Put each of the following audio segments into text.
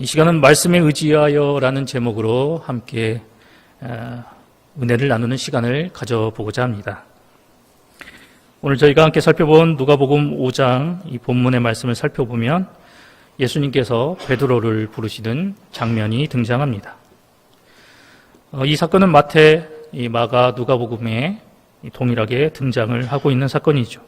이 시간은 말씀에 의지하여라는 제목으로 함께 은혜를 나누는 시간을 가져보고자 합니다. 오늘 저희가 함께 살펴본 누가복음 5장 이 본문의 말씀을 살펴보면 예수님께서 베드로를 부르시는 장면이 등장합니다. 이 사건은 마태, 마가, 누가복음에 동일하게 등장을 하고 있는 사건이죠.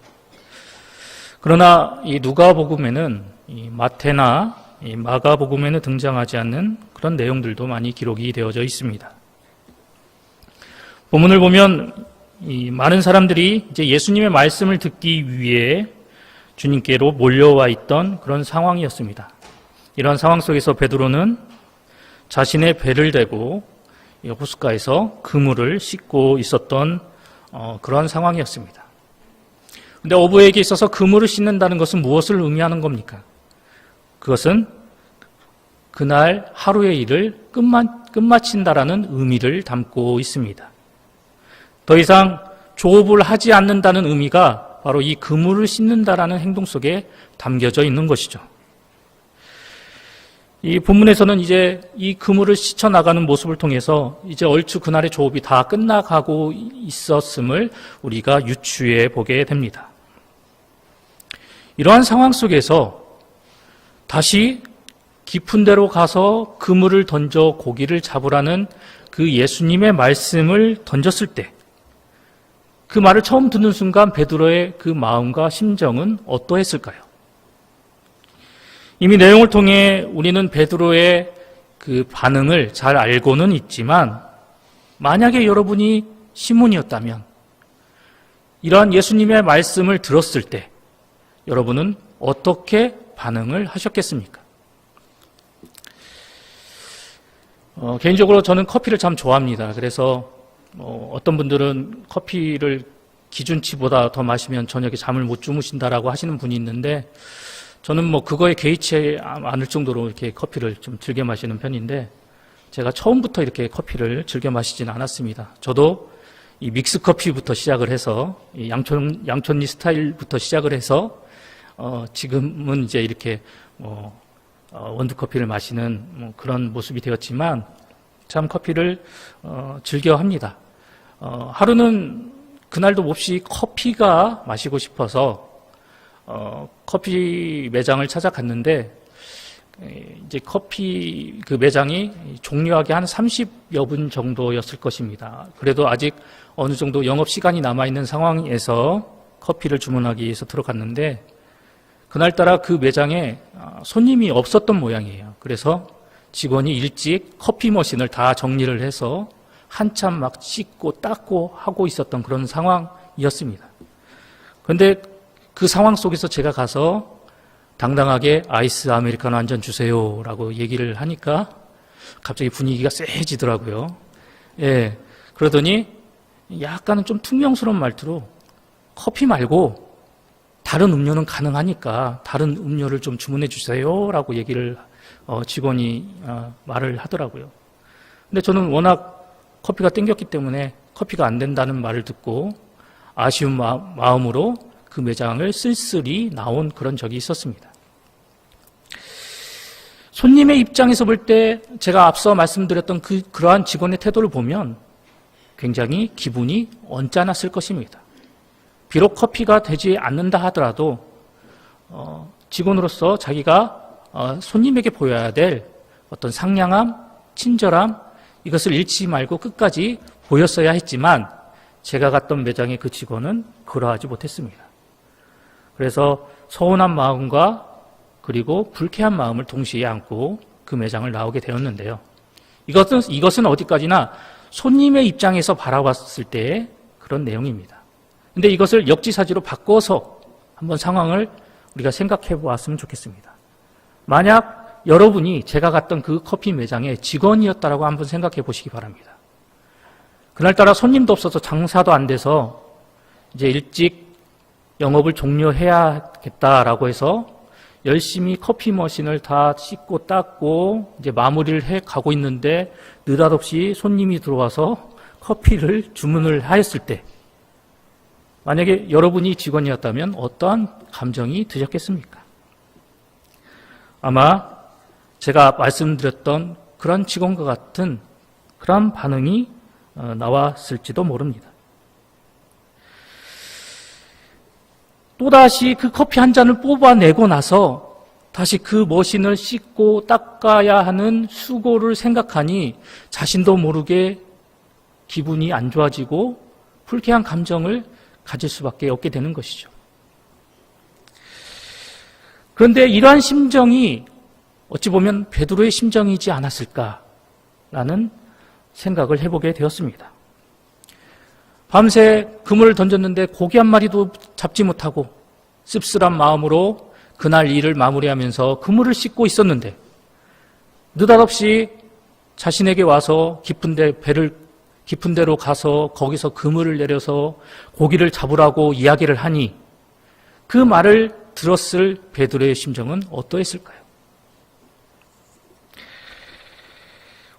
그러나 이 누가복음에는 이 마태나 이 마가복음에는 등장하지 않는 그런 내용들도 많이 기록이 되어져 있습니다. 본문을 보면 이 많은 사람들이 이제 예수님의 말씀을 듣기 위해 주님께로 몰려와 있던 그런 상황이었습니다. 이러한 상황 속에서 베드로는 자신의 배를 대고 호숫가에서 그물을 씻고 있었던 그런 상황이었습니다. 그런데 어부에게 있어서 그물을 씻는다는 것은 무엇을 의미하는 겁니까? 그것은 그날 하루의 일을 끝마친다라는 의미를 담고 있습니다. 더 이상 조업을 하지 않는다는 의미가 바로 이 그물을 씻는다라는 행동 속에 담겨져 있는 것이죠. 이 본문에서는 이제 이 그물을 씻어 나가는 모습을 통해서 이제 얼추 그날의 조업이 다 끝나가고 있었음을 우리가 유추해 보게 됩니다. 이러한 상황 속에서 다시 깊은 데로 가서 그물을 던져 고기를 잡으라는 그 예수님의 말씀을 던졌을 때 그 말을 처음 듣는 순간 베드로의 그 마음과 심정은 어떠했을까요? 이미 내용을 통해 우리는 베드로의 그 반응을 잘 알고는 있지만 만약에 여러분이 시몬이었다면 이러한 예수님의 말씀을 들었을 때 여러분은 어떻게 반응을 하셨겠습니까? 개인적으로 저는 커피를 참 좋아합니다. 그래서 어떤 분들은 커피를 기준치보다 더 마시면 저녁에 잠을 못 주무신다라고 하시는 분이 있는데 저는 그거에 개의치 않을 정도로 이렇게 커피를 좀 즐겨 마시는 편인데 제가 처음부터 이렇게 커피를 즐겨 마시진 않았습니다. 저도 이 믹스 커피부터 시작을 해서 이 양촌리 스타일부터 시작을 해서 지금은 이제 이렇게 원두커피를 마시는 그런 모습이 되었지만 참 커피를 즐겨 합니다. 하루는 그날도 몹시 커피가 마시고 싶어서 커피 매장을 찾아갔는데 이제 커피 그 매장이 종료하기 한 30여 분 정도였을 것입니다. 그래도 아직 어느 정도 영업 시간이 남아있는 상황에서 커피를 주문하기 위해서 들어갔는데 그날따라 그 매장에 손님이 없었던 모양이에요. 그래서 직원이 일찍 커피 머신을 다 정리를 해서 한참 막 씻고 닦고 하고 있었던 그런 상황이었습니다. 그런데 그 상황 속에서 제가 가서 당당하게 아이스 아메리카노 한 잔 주세요 라고 얘기를 하니까 갑자기 분위기가 쎄해지더라고요. 예, 그러더니 약간은 좀 퉁명스러운 말투로 커피 말고 다른 음료는 가능하니까 다른 음료를 좀 주문해 주세요 라고 얘기를 직원이 말을 하더라고요. 근데 저는 워낙 커피가 땡겼기 때문에 커피가 안 된다는 말을 듣고 아쉬운 마음으로 그 매장을 쓸쓸히 나온 그런 적이 있었습니다. 손님의 입장에서 볼 때 제가 앞서 말씀드렸던 그러한 직원의 태도를 보면 굉장히 기분이 언짢았을 것입니다. 비록 커피가 되지 않는다 하더라도 직원으로서 자기가 손님에게 보여야 될 어떤 상냥함, 친절함 이것을 잃지 말고 끝까지 보였어야 했지만 제가 갔던 매장의 그 직원은 그러하지 못했습니다. 그래서 서운한 마음과 그리고 불쾌한 마음을 동시에 안고 그 매장을 나오게 되었는데요. 이것은 어디까지나 손님의 입장에서 바라봤을 때의 그런 내용입니다. 근데 이것을 역지사지로 바꿔서 한번 상황을 우리가 생각해 보았으면 좋겠습니다. 만약 여러분이 제가 갔던 그 커피 매장의 직원이었다라고 한번 생각해 보시기 바랍니다. 그날따라 손님도 없어서 장사도 안 돼서 이제 일찍 영업을 종료해야겠다라고 해서 열심히 커피 머신을 다 씻고 닦고 이제 마무리를 해 가고 있는데 느닷없이 손님이 들어와서 커피를 주문을 하였을 때 만약에 여러분이 직원이었다면 어떠한 감정이 드셨겠습니까? 아마 제가 말씀드렸던 그런 직원과 같은 그런 반응이 나왔을지도 모릅니다. 또다시 그 커피 한 잔을 뽑아내고 나서 다시 그 머신을 씻고 닦아야 하는 수고를 생각하니 자신도 모르게 기분이 안 좋아지고 불쾌한 감정을 가질 수밖에 없게 되는 것이죠. 그런데 이러한 심정이 어찌 보면 베드로의 심정이지 않았을까라는 생각을 해보게 되었습니다. 밤새 그물을 던졌는데 고기 한 마리도 잡지 못하고 씁쓸한 마음으로 그날 일을 마무리하면서 그물을 씻고 있었는데 느닷없이 자신에게 와서 깊은 데로 가서 거기서 그물을 내려서 고기를 잡으라고 이야기를 하니 그 말을 들었을 베드로의 심정은 어떠했을까요?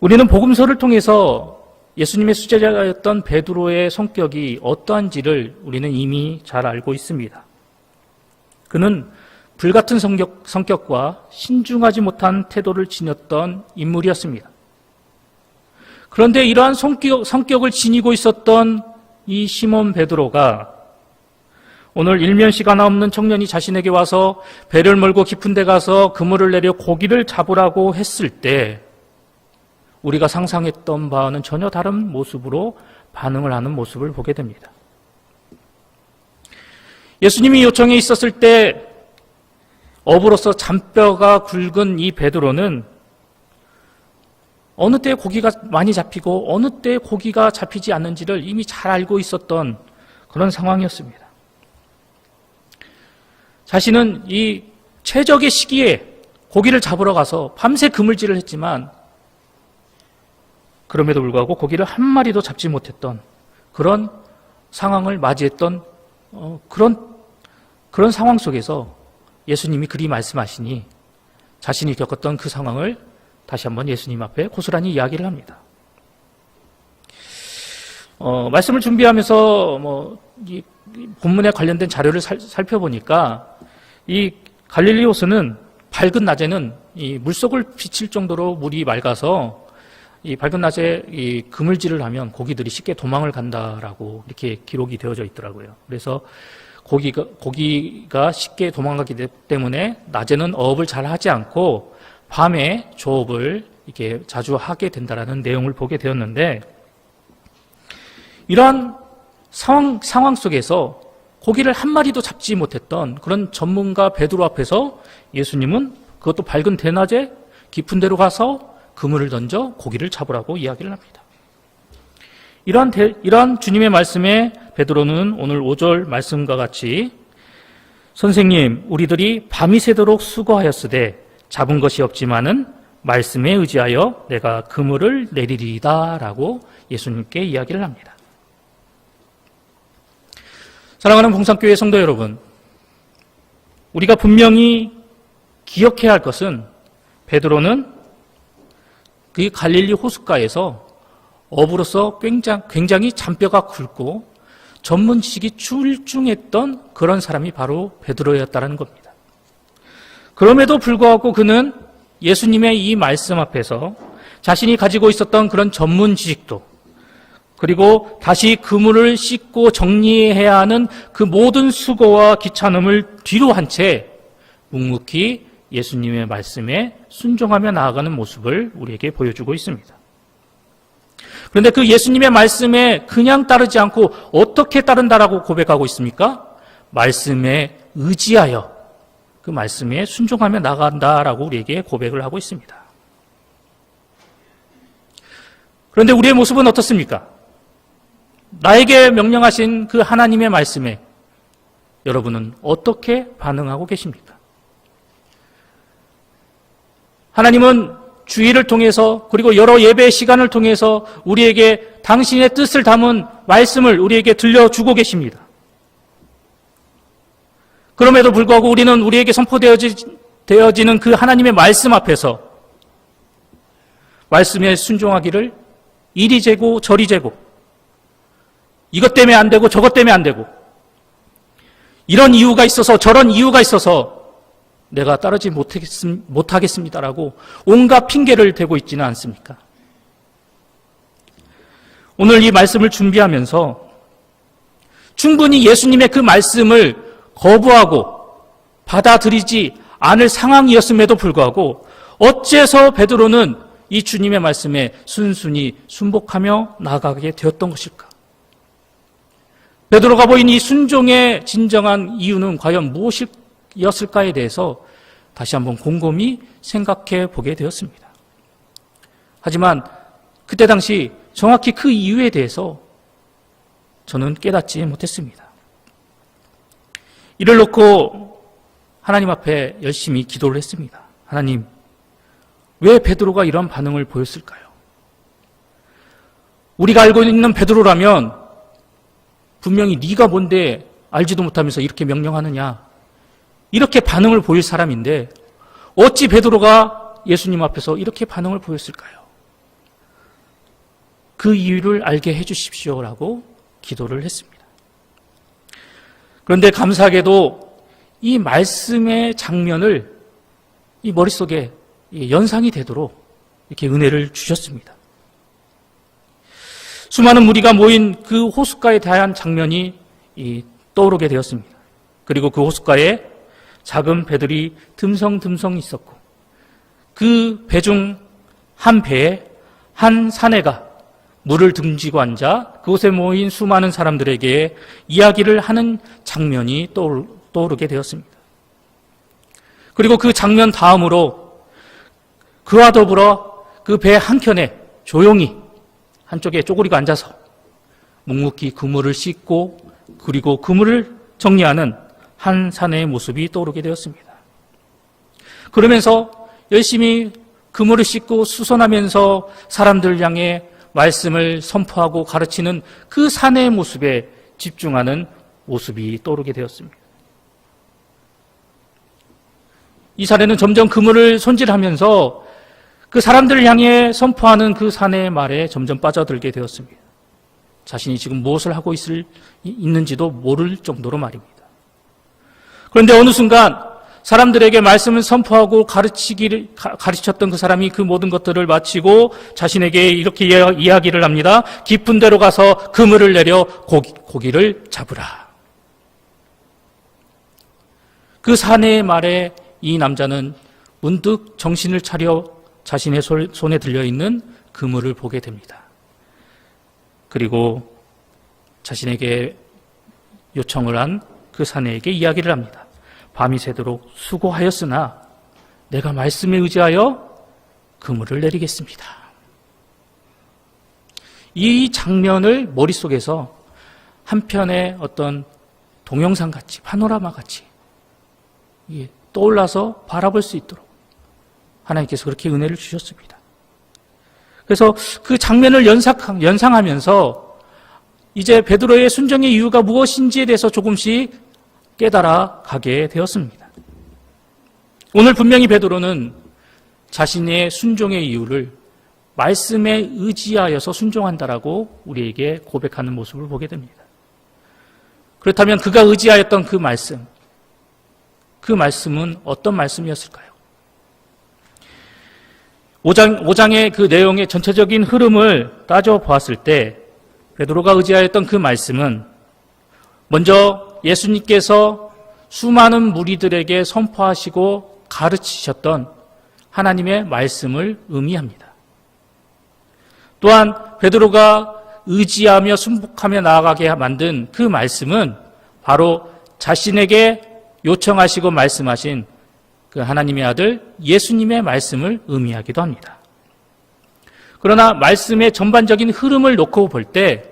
우리는 복음서를 통해서 예수님의 수제자였던 베드로의 성격이 어떠한지를 우리는 이미 잘 알고 있습니다. 그는 불같은 성격과 신중하지 못한 태도를 지녔던 인물이었습니다. 그런데 이러한 성격을 지니고 있었던 이 시몬 베드로가 오늘 일면식 하나 없는 청년이 자신에게 와서 배를 몰고 깊은 데 가서 그물을 내려 고기를 잡으라고 했을 때 우리가 상상했던 바와는 전혀 다른 모습으로 반응을 하는 모습을 보게 됩니다. 예수님이 요청에 있었을 때 업으로서 잔뼈가 굵은 이 베드로는 어느 때 고기가 많이 잡히고 어느 때 고기가 잡히지 않는지를 이미 잘 알고 있었던 그런 상황이었습니다. 자신은 이 최적의 시기에 고기를 잡으러 가서 밤새 그물질을 했지만 그럼에도 불구하고 고기를 한 마리도 잡지 못했던 그런 상황을 맞이했던 그런 상황 속에서 예수님이 그리 말씀하시니 자신이 겪었던 그 상황을 다시 한번 예수님 앞에 고스란히 이야기를 합니다. 말씀을 준비하면서 이 본문에 관련된 자료를 살펴보니까 이 갈릴리 호수는 밝은 낮에는 이 물속을 비칠 정도로 물이 맑아서 이 밝은 낮에 이 그물질을 하면 고기들이 쉽게 도망을 간다라고 이렇게 기록이 되어져 있더라고요. 그래서 고기가 쉽게 도망가기 때문에 낮에는 어업을 잘 하지 않고 밤에 조업을 이렇게 자주 하게 된다라는 내용을 보게 되었는데 이러한 상황 속에서 고기를 한 마리도 잡지 못했던 그런 전문가 베드로 앞에서 예수님은 그것도 밝은 대낮에 깊은 데로 가서 그물을 던져 고기를 잡으라고 이야기를 합니다. 이러한 주님의 말씀에 베드로는 오늘 5절 말씀과 같이 선생님, 우리들이 밤이 새도록 수고하였으되 잡은 것이 없지만은 말씀에 의지하여 내가 그물을 내리리이다 라고 예수님께 이야기를 합니다. 사랑하는 봉산교회 성도 여러분, 우리가 분명히 기억해야 할 것은 베드로는 그 갈릴리 호숫가에서 어부로서 굉장히 잔뼈가 굵고 전문 지식이 출중했던 그런 사람이 바로 베드로였다는 겁니다. 그럼에도 불구하고 그는 예수님의 이 말씀 앞에서 자신이 가지고 있었던 그런 전문 지식도 그리고 다시 그물을 씻고 정리해야 하는 그 모든 수고와 귀찮음을 뒤로 한 채 묵묵히 예수님의 말씀에 순종하며 나아가는 모습을 우리에게 보여주고 있습니다. 그런데 그 예수님의 말씀에 그냥 따르지 않고 어떻게 따른다라고 고백하고 있습니까? 말씀에 의지하여 그 말씀에 순종하며 나간다라고 우리에게 고백을 하고 있습니다. 그런데 우리의 모습은 어떻습니까? 나에게 명령하신 그 하나님의 말씀에 여러분은 어떻게 반응하고 계십니까? 하나님은 주일을 통해서 그리고 여러 예배 시간을 통해서 우리에게 당신의 뜻을 담은 말씀을 우리에게 들려주고 계십니다. 그럼에도 불구하고 우리는 우리에게 선포되어지는 그 하나님의 말씀 앞에서 말씀에 순종하기를 이리 재고 저리 재고 이것 때문에 안 되고 저것 때문에 안 되고 이런 이유가 있어서 저런 이유가 있어서 내가 따르지 못하겠습니다라고 온갖 핑계를 대고 있지는 않습니까? 오늘 이 말씀을 준비하면서 충분히 예수님의 그 말씀을 거부하고 받아들이지 않을 상황이었음에도 불구하고 어째서 베드로는 이 주님의 말씀에 순순히 순복하며 나아가게 되었던 것일까? 베드로가 보인 이 순종의 진정한 이유는 과연 무엇이었을까에 대해서 다시 한번 곰곰이 생각해 보게 되었습니다. 하지만 그때 당시 정확히 그 이유에 대해서 저는 깨닫지 못했습니다. 이를 놓고 하나님 앞에 열심히 기도를 했습니다. 하나님, 왜 베드로가 이런 반응을 보였을까요? 우리가 알고 있는 베드로라면 분명히 네가 뭔데 알지도 못하면서 이렇게 명령하느냐, 이렇게 반응을 보일 사람인데 어찌 베드로가 예수님 앞에서 이렇게 반응을 보였을까요? 그 이유를 알게 해주십시오라고 기도를 했습니다. 그런데 감사하게도 이 말씀의 장면을 이 머릿속에 연상이 되도록 이렇게 은혜를 주셨습니다. 수많은 무리가 모인 그 호숫가에 대한 장면이 떠오르게 되었습니다. 그리고 그 호숫가에 작은 배들이 듬성듬성 있었고 그 배 중 한 배에 한 사내가 물을 등지고 앉아 그곳에 모인 수많은 사람들에게 이야기를 하는 장면이 떠오르게 되었습니다. 그리고 그 장면 다음으로 그와 더불어 그 배 한켠에 조용히 한쪽에 쪼그리고 앉아서 묵묵히 그물을 씻고 그리고 그물을 정리하는 한 사내의 모습이 떠오르게 되었습니다. 그러면서 열심히 그물을 씻고 수선하면서 사람들 향해 말씀을 선포하고 가르치는 그 사내의 모습에 집중하는 모습이 떠오르게 되었습니다. 이 사내는 점점 그물을 손질하면서 그 사람들을 향해 선포하는 그 사내의 말에 점점 빠져들게 되었습니다. 자신이 지금 무엇을 하고 있는지도 모를 정도로 말입니다. 그런데 어느 순간 사람들에게 말씀을 선포하고 가르치셨던 그 사람이 그 모든 것들을 마치고 자신에게 이렇게 이야기를 합니다. 깊은 데로 가서 그물을 내려 고기를 잡으라. 그 사내의 말에 이 남자는 문득 정신을 차려 자신의 손에 들려있는 그물을 보게 됩니다. 그리고 자신에게 요청을 한 그 사내에게 이야기를 합니다. 밤이 새도록 수고하였으나 내가 말씀에 의지하여 그물을 내리겠습니다. 이 장면을 머릿속에서 한편의 어떤 동영상같이, 파노라마같이 떠올라서 바라볼 수 있도록 하나님께서 그렇게 은혜를 주셨습니다. 그래서 그 장면을 연상하면서 이제 베드로의 순종의 이유가 무엇인지에 대해서 조금씩 깨달아 가게 되었습니다. 오늘 분명히 베드로는 자신의 순종의 이유를 말씀에 의지하여서 순종한다라고 우리에게 고백하는 모습을 보게 됩니다. 그렇다면 그가 의지하였던 그 말씀은 어떤 말씀이었을까요? 5장의 그 내용의 전체적인 흐름을 따져보았을 때 베드로가 의지하였던 그 말씀은 먼저 예수님께서 수많은 무리들에게 선포하시고 가르치셨던 하나님의 말씀을 의미합니다. 또한 베드로가 의지하며 순복하며 나아가게 만든 그 말씀은 바로 자신에게 요청하시고 말씀하신 그 하나님의 아들 예수님의 말씀을 의미하기도 합니다. 그러나 말씀의 전반적인 흐름을 놓고 볼 때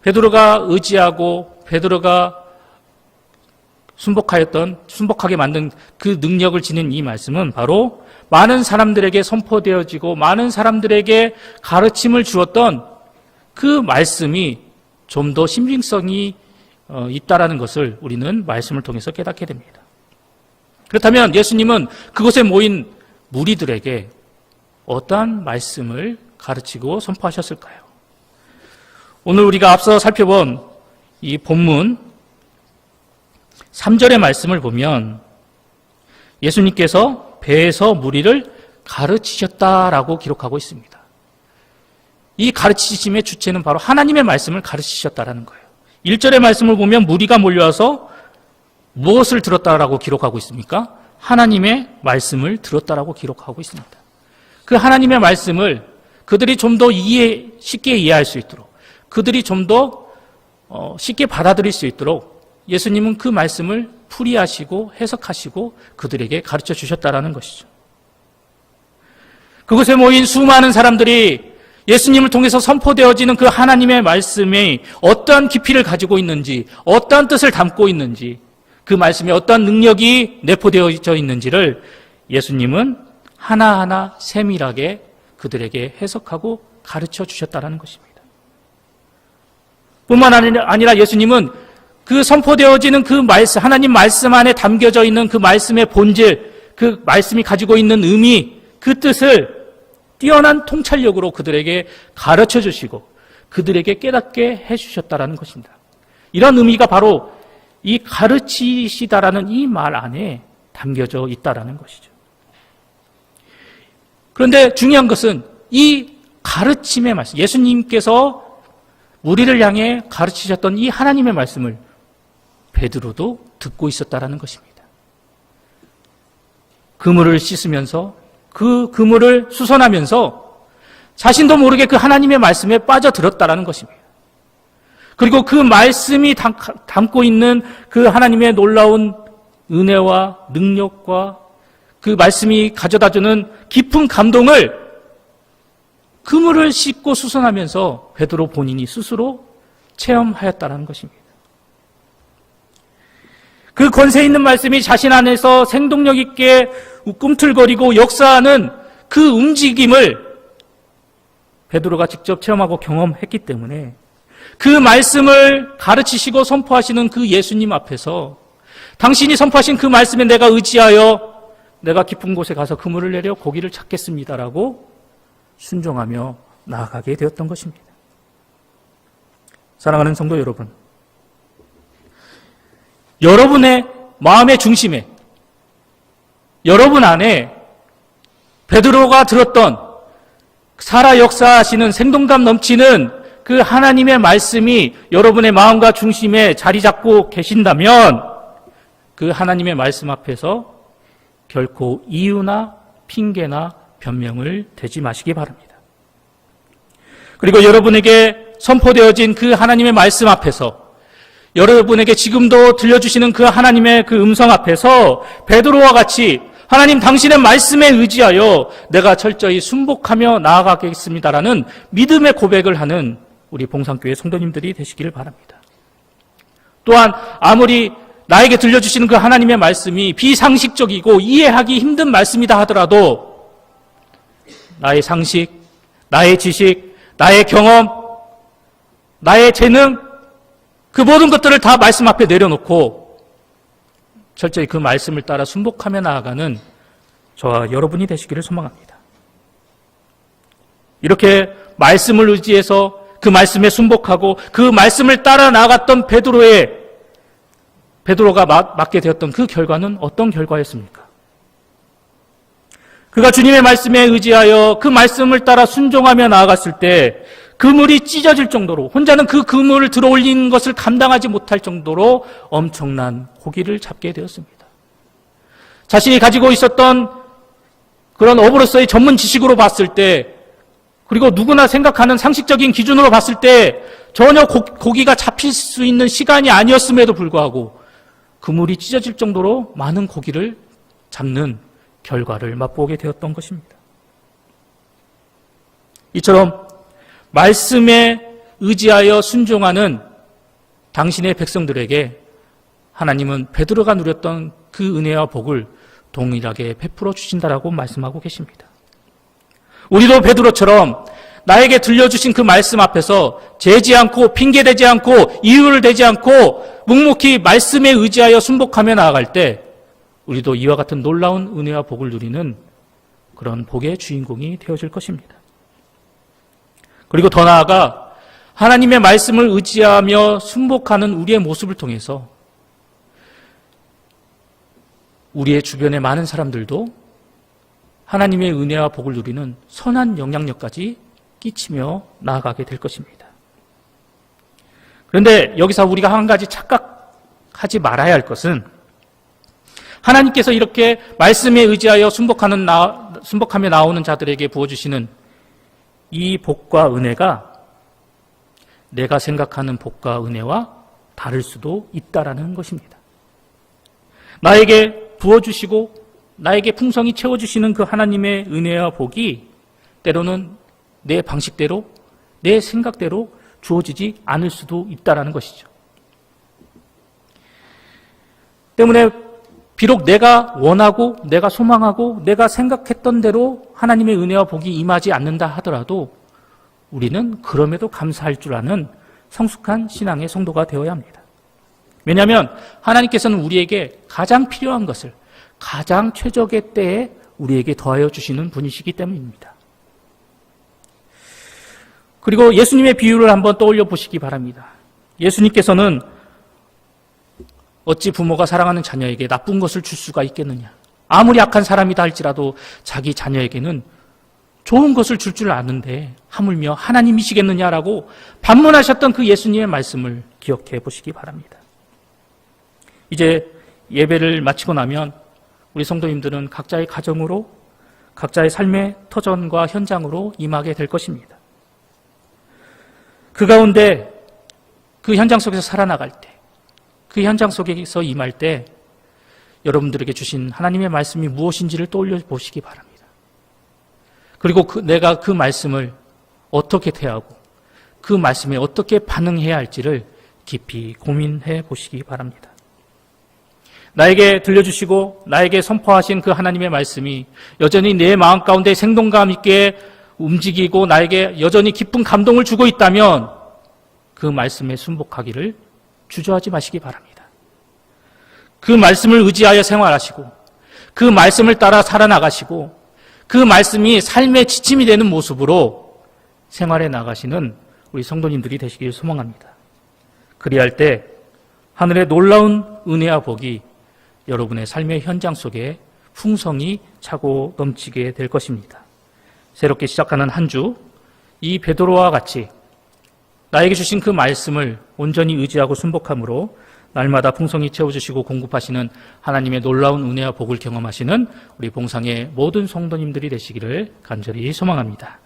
베드로가 의지하고 베드로가 순복하게 만든 그 능력을 지닌 이 말씀은 바로 많은 사람들에게 선포되어지고 많은 사람들에게 가르침을 주었던 그 말씀이 좀 더 신빙성이 있다라는 것을 우리는 말씀을 통해서 깨닫게 됩니다. 그렇다면 예수님은 그곳에 모인 무리들에게 어떠한 말씀을 가르치고 선포하셨을까요? 오늘 우리가 앞서 살펴본 이 본문 3절의 말씀을 보면 예수님께서 배에서 무리를 가르치셨다라고 기록하고 있습니다. 이 가르치심의 주체는 바로 하나님의 말씀을 가르치셨다라는 거예요. 1절의 말씀을 보면 무리가 몰려와서 무엇을 들었다라고 기록하고 있습니까? 하나님의 말씀을 들었다라고 기록하고 있습니다. 그 하나님의 말씀을 그들이 좀 더 쉽게 이해할 수 있도록, 그들이 좀 더 쉽게 받아들일 수 있도록 예수님은 그 말씀을 풀이하시고 해석하시고 그들에게 가르쳐 주셨다라는 것이죠. 그곳에 모인 수많은 사람들이 예수님을 통해서 선포되어지는 그 하나님의 말씀이 어떠한 깊이를 가지고 있는지, 어떠한 뜻을 담고 있는지, 그 말씀에 어떠한 능력이 내포되어져 있는지를 예수님은 하나하나 세밀하게 그들에게 해석하고 가르쳐 주셨다는 것입니다. 뿐만 아니라 예수님은 그 선포되어지는 그 말씀, 하나님 말씀 안에 담겨져 있는 그 말씀의 본질, 그 말씀이 가지고 있는 의미, 그 뜻을 뛰어난 통찰력으로 그들에게 가르쳐 주시고 그들에게 깨닫게 해주셨다는 것입니다. 이런 의미가 바로 이 가르치시다라는 이 말 안에 담겨져 있다라는 것이죠. 그런데 중요한 것은 이 가르침의 말씀, 예수님께서 우리를 향해 가르치셨던 이 하나님의 말씀을 베드로도 듣고 있었다라는 것입니다. 그물을 씻으면서 그 그물을 수선하면서 자신도 모르게 그 하나님의 말씀에 빠져들었다라는 것입니다. 그리고 그 말씀이 담고 있는 그 하나님의 놀라운 은혜와 능력과 그 말씀이 가져다주는 깊은 감동을 그물을 씻고 수선하면서 베드로 본인이 스스로 체험하였다는 것입니다. 그 권세 있는 말씀이 자신 안에서 생동력 있게 꿈틀거리고 역사하는 그 움직임을 베드로가 직접 체험하고 경험했기 때문에 그 말씀을 가르치시고 선포하시는 그 예수님 앞에서 당신이 선포하신 그 말씀에 내가 의지하여 내가 깊은 곳에 가서 그물을 내려 고기를 찾겠습니다라고 순종하며 나아가게 되었던 것입니다. 사랑하는 성도 여러분, 여러분의 마음의 중심에, 여러분 안에 베드로가 들었던 살아 역사하시는 생동감 넘치는 그 하나님의 말씀이 여러분의 마음과 중심에 자리 잡고 계신다면 그 하나님의 말씀 앞에서 결코 이유나 핑계나 변명을 대지 마시기 바랍니다. 그리고 여러분에게 선포되어진 그 하나님의 말씀 앞에서 여러분에게 지금도 들려주시는 그 하나님의 그 음성 앞에서 베드로와 같이 하나님 당신의 말씀에 의지하여 내가 철저히 순복하며 나아가겠습니다라는 믿음의 고백을 하는 우리 봉산교회 성도님들이 되시기를 바랍니다. 또한 아무리 나에게 들려주시는 그 하나님의 말씀이 비상식적이고 이해하기 힘든 말씀이다 하더라도 나의 상식, 나의 지식, 나의 경험, 나의 재능, 그 모든 것들을 다 말씀 앞에 내려놓고 철저히 그 말씀을 따라 순복하며 나아가는 저와 여러분이 되시기를 소망합니다. 이렇게 말씀을 의지해서 그 말씀에 순복하고 그 말씀을 따라 나아갔던 베드로가 맞게 되었던 그 결과는 어떤 결과였습니까? 그가 주님의 말씀에 의지하여 그 말씀을 따라 순종하며 나아갔을 때 그물이 찢어질 정도로 혼자는 그 그물을 들어 올리는 것을 감당하지 못할 정도로 엄청난 고기를 잡게 되었습니다. 자신이 가지고 있었던 그런 어부로서의 전문 지식으로 봤을 때 그리고 누구나 생각하는 상식적인 기준으로 봤을 때 전혀 고기가 잡힐 수 있는 시간이 아니었음에도 불구하고 그물이 찢어질 정도로 많은 고기를 잡는 결과를 맛보게 되었던 것입니다. 이처럼 말씀에 의지하여 순종하는 당신의 백성들에게 하나님은 베드로가 누렸던 그 은혜와 복을 동일하게 베풀어 주신다라고 말씀하고 계십니다. 우리도 베드로처럼 나에게 들려주신 그 말씀 앞에서 재지 않고 핑계대지 않고 이유를 대지 않고 묵묵히 말씀에 의지하여 순복하며 나아갈 때 우리도 이와 같은 놀라운 은혜와 복을 누리는 그런 복의 주인공이 되어질 것입니다. 그리고 더 나아가 하나님의 말씀을 의지하며 순복하는 우리의 모습을 통해서 우리의 주변의 많은 사람들도 하나님의 은혜와 복을 누리는 선한 영향력까지 끼치며 나아가게 될 것입니다. 그런데 여기서 우리가 한 가지 착각하지 말아야 할 것은 하나님께서 이렇게 말씀에 의지하여 순복하며 나오는 자들에게 부어주시는 이 복과 은혜가 내가 생각하는 복과 은혜와 다를 수도 있다라는 것입니다. 나에게 부어주시고 나에게 풍성히 채워주시는 그 하나님의 은혜와 복이 때로는 내 방식대로, 내 생각대로 주어지지 않을 수도 있다라는 것이죠. 때문에 비록 내가 원하고 내가 소망하고 내가 생각했던 대로 하나님의 은혜와 복이 임하지 않는다 하더라도 우리는 그럼에도 감사할 줄 아는 성숙한 신앙의 성도가 되어야 합니다. 왜냐하면 하나님께서는 우리에게 가장 필요한 것을 가장 최적의 때에 우리에게 더하여 주시는 분이시기 때문입니다. 그리고 예수님의 비유를 한번 떠올려 보시기 바랍니다. 예수님께서는 어찌 부모가 사랑하는 자녀에게 나쁜 것을 줄 수가 있겠느냐. 아무리 악한 사람이다 할지라도 자기 자녀에게는 좋은 것을 줄 줄 아는데 하물며 하나님이시겠느냐라고 반문하셨던 그 예수님의 말씀을 기억해 보시기 바랍니다. 이제 예배를 마치고 나면 우리 성도님들은 각자의 가정으로 각자의 삶의 터전과 현장으로 임하게 될 것입니다. 그 가운데 그 현장 속에서 살아나갈 때, 그 현장 속에서 임할 때 여러분들에게 주신 하나님의 말씀이 무엇인지를 떠올려 보시기 바랍니다. 그리고 내가 그 말씀을 어떻게 대하고 그 말씀에 어떻게 반응해야 할지를 깊이 고민해 보시기 바랍니다. 나에게 들려주시고 나에게 선포하신 그 하나님의 말씀이 여전히 내 마음 가운데 생동감 있게 움직이고 나에게 여전히 깊은 감동을 주고 있다면 그 말씀에 순복하기를 주저하지 마시기 바랍니다. 그 말씀을 의지하여 생활하시고 그 말씀을 따라 살아나가시고 그 말씀이 삶의 지침이 되는 모습으로 생활해 나가시는 우리 성도님들이 되시길 소망합니다. 그리할 때 하늘의 놀라운 은혜와 복이 여러분의 삶의 현장 속에 풍성히 차고 넘치게 될 것입니다. 새롭게 시작하는 한 주, 이 베드로와 같이 나에게 주신 그 말씀을 온전히 의지하고 순복함으로 날마다 풍성히 채워주시고 공급하시는 하나님의 놀라운 은혜와 복을 경험하시는 우리 봉상의 모든 성도님들이 되시기를 간절히 소망합니다.